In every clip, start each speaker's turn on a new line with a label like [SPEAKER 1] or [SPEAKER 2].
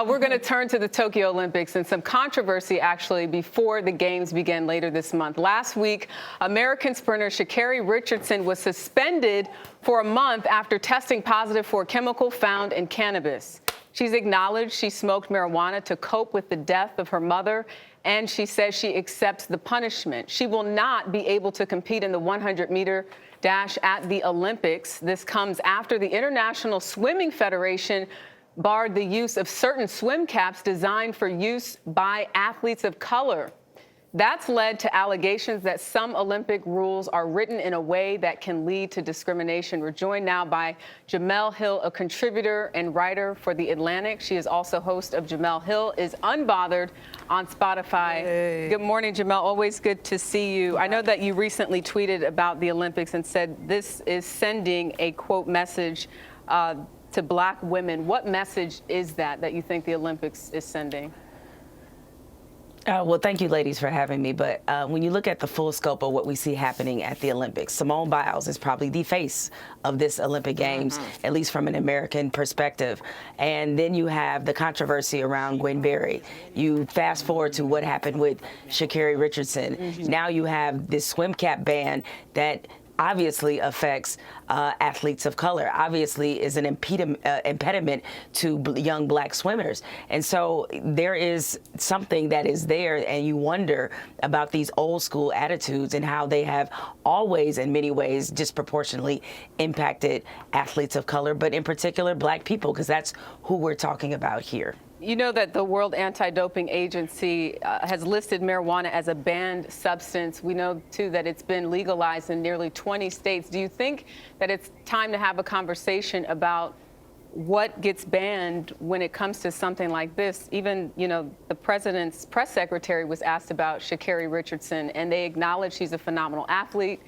[SPEAKER 1] We're going to turn to the Tokyo Olympics and some controversy, actually, before the games begin later this month. Last week, American sprinter Sha'Carri Richardson was suspended for a month after testing positive for a chemical found in cannabis. She's acknowledged she smoked marijuana to cope with the death of her mother, and she says she accepts the punishment. She will not be able to compete in the 100-meter dash at the Olympics. This comes after the International Swimming Federation barred the use of certain swim caps designed for use by athletes of color. That's led to allegations that some Olympic rules are written in a way that can lead to discrimination. We're joined now by Jemele Hill, a contributor and writer for The Atlantic. She is also host of Jemele Hill is Unbothered on Spotify. Hey. Good morning, Jemele. Always good to see you. I know that you recently tweeted about the Olympics and said this is sending a, quote, message to Black women. What message is that you think the Olympics is sending?
[SPEAKER 2] Well, thank you, ladies, for having me. But when you look at the full scope of what we see happening at the Olympics, Simone Biles is probably the face of this Olympic Games, at least from an American perspective. And then you have the controversy around Gwen Berry. You fast forward to what happened with Sha'Carri Richardson. Now you have this swim cap ban that obviously affects athletes of color, obviously is an impediment to young Black swimmers. And so there is something that is there, and you wonder about these old school attitudes and how they have always, in many ways, disproportionately impacted athletes of color, but in particular Black people, because that's who we're talking about here.
[SPEAKER 1] You know that the World Anti-Doping Agency has listed marijuana as a banned substance. We know, too, that it's been legalized in nearly 20 states. Do you think that it's time to have a conversation about what gets banned when it comes to something like this? Even, you know, the president's press secretary was asked about Sha'Carri Richardson, and they acknowledge she's a phenomenal athlete.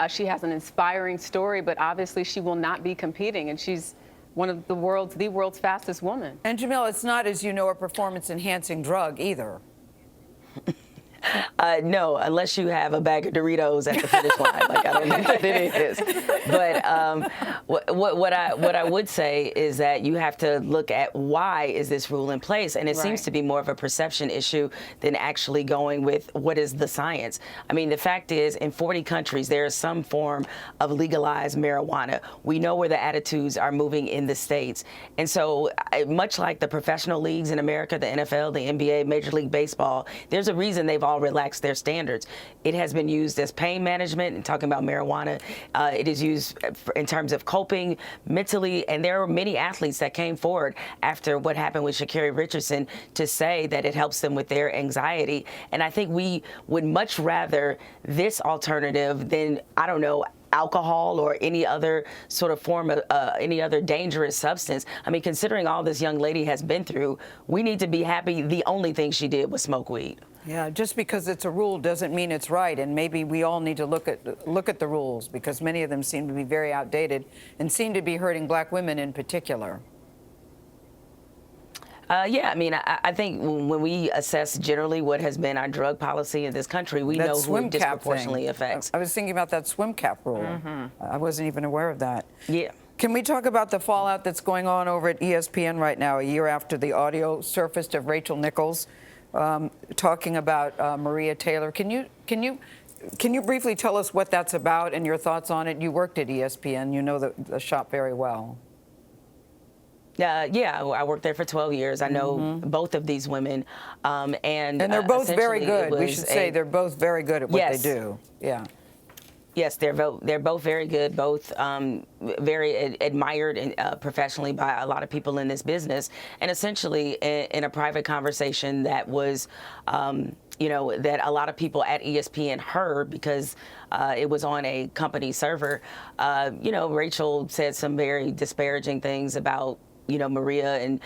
[SPEAKER 1] She has an inspiring story, but obviously she will not be competing, and she's one of the world's fastest woman.
[SPEAKER 3] And Jemele, it's not, as you know, a performance-enhancing drug either.
[SPEAKER 2] No, unless you have a bag of Doritos at the finish line. Like, I don't know what it is. But what I would say is that you have to look at why is this rule in place, and it seems to be more of a perception issue than actually going with what is the science. I mean, the fact is, in 40 countries, there is some form of legalized marijuana. We know where the attitudes are moving in the states, and so much like the professional leagues in America, the NFL, the NBA, Major League Baseball, there's a reason they've all relaxed their standards. It has been used as pain management, and talking about marijuana. It is used in terms of coping mentally, and there are many athletes that came forward after what happened with Sha'Carri Richardson to say that it helps them with their anxiety. And I think we would much rather this alternative than, I don't know, alcohol or any other sort of form of any other dangerous substance. I mean, considering all this young lady has been through, we need to be happy the only thing she did was smoke weed.
[SPEAKER 3] Yeah, just because it's a rule doesn't mean it's right, and maybe we all need to look at the rules, because many of them seem to be very outdated and seem to be hurting Black women in particular.
[SPEAKER 2] Yeah, I mean, I think when we assess generally what has been our drug policy in this country, we know who it disproportionately affects.
[SPEAKER 3] I was thinking about that swim cap rule. I wasn't even aware of that.
[SPEAKER 2] Yeah.
[SPEAKER 3] Can we talk about the fallout that's going on over at ESPN right now, a year after the audio surfaced of Rachel Nichols talking about Maria Taylor? Can you briefly tell us what that's about and your thoughts on it? You worked at ESPN. You know the shop very well.
[SPEAKER 2] Yeah, I worked there for 12 years. I know both of these women, and
[SPEAKER 3] they're both very good. We should say they're both very good at what they do. Yeah.
[SPEAKER 2] Yes, they're both very good, both very admired and professionally by a lot of people in this business. And essentially, in a private conversation that was, you know, that a lot of people at ESPN heard because it was on a company server. You know, Rachel said some very disparaging things about, you know, Maria, and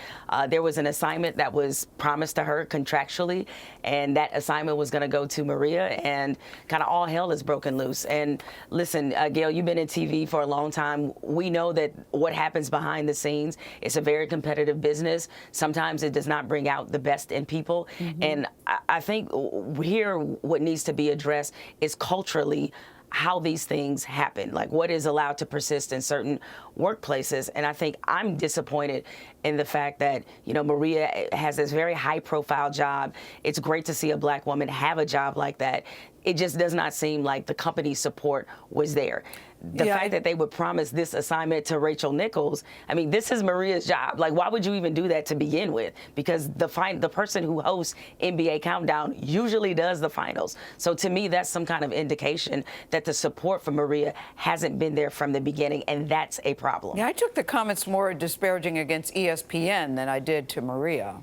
[SPEAKER 2] there was an assignment that was promised to her contractually, and that assignment was going to go to Maria, and kind of all hell is broken loose. And listen, Gayle, you've been in TV for a long time. We know that what happens behind the scenes, it's a very competitive business. Sometimes it does not bring out the best in people. And I think here what needs to be addressed is culturally how these things happen, like what is allowed to persist in certain workplaces. And I think I'm disappointed in the fact that, you know, Maria has this very high-profile job. It's great to see a Black woman have a job like that. It just does not seem like the company's support was there. The fact that they would promise this assignment to Rachel Nichols, I mean, this is Maria's job. Like, why would you even do that to begin with? Because the person who hosts NBA Countdown usually does the finals. So to me, that's some kind of indication that the support for Maria hasn't been there from the beginning, and that's a problem.
[SPEAKER 3] Yeah, I took the comments more disparaging against ESPN than I did to Maria.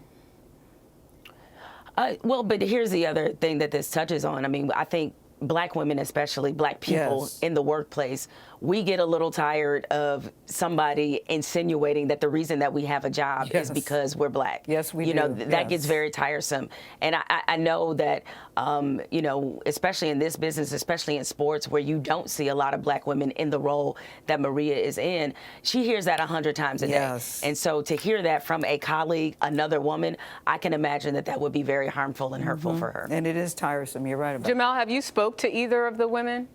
[SPEAKER 2] Well, but here's the other thing that this touches on. I mean, I think Black women, especially Black people in the workplace, we get a little tired of somebody insinuating that the reason that we have a job is because we're Black.
[SPEAKER 3] Yes, we do.
[SPEAKER 2] You know, that gets very tiresome. And I know that, you know, especially in this business, especially in sports where you don't see a lot of Black women in the role that Maria is in, she hears that 100 times a day. And so to hear that from a colleague, another woman, I can imagine that that would be very harmful and hurtful for her.
[SPEAKER 3] And it is tiresome. You're right about that.
[SPEAKER 1] Jemele, have you spoke to either of the women?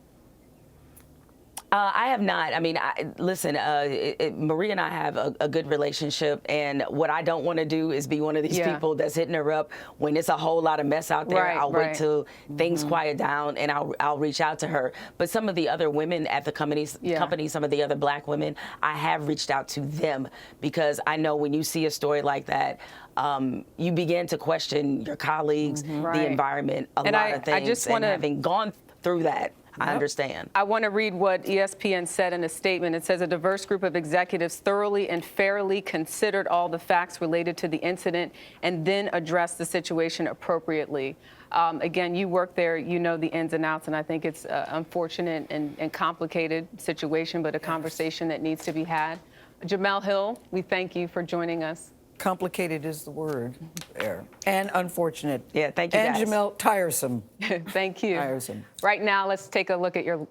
[SPEAKER 2] I have not. I mean, listen, Maria and I have a good relationship, and what I don't want to do is be one of these people that's hitting her up when it's a whole lot of mess out there. I'll wait till things quiet down, and I'll reach out to her. But some of the other women at the company, some of the other Black women, I have reached out to them because I know when you see a story like that, you begin to question your colleagues, the environment, a lot of things. I just want to, having gone through that, I understand.
[SPEAKER 1] I want to read what ESPN said in a statement. It says a diverse group of executives thoroughly and fairly considered all the facts related to the incident and then addressed the situation appropriately. Again, you work there, you know the ins and outs, and I think it's an unfortunate and complicated situation, but a conversation that needs to be had. Jemele Hill, we thank you for joining us.
[SPEAKER 3] Complicated is the word there. And unfortunate.
[SPEAKER 2] Yeah, thank you, guys.
[SPEAKER 3] And Jemele, tiresome.
[SPEAKER 1] Thank you.
[SPEAKER 3] Tiresome.
[SPEAKER 1] Right now, let's take a look at your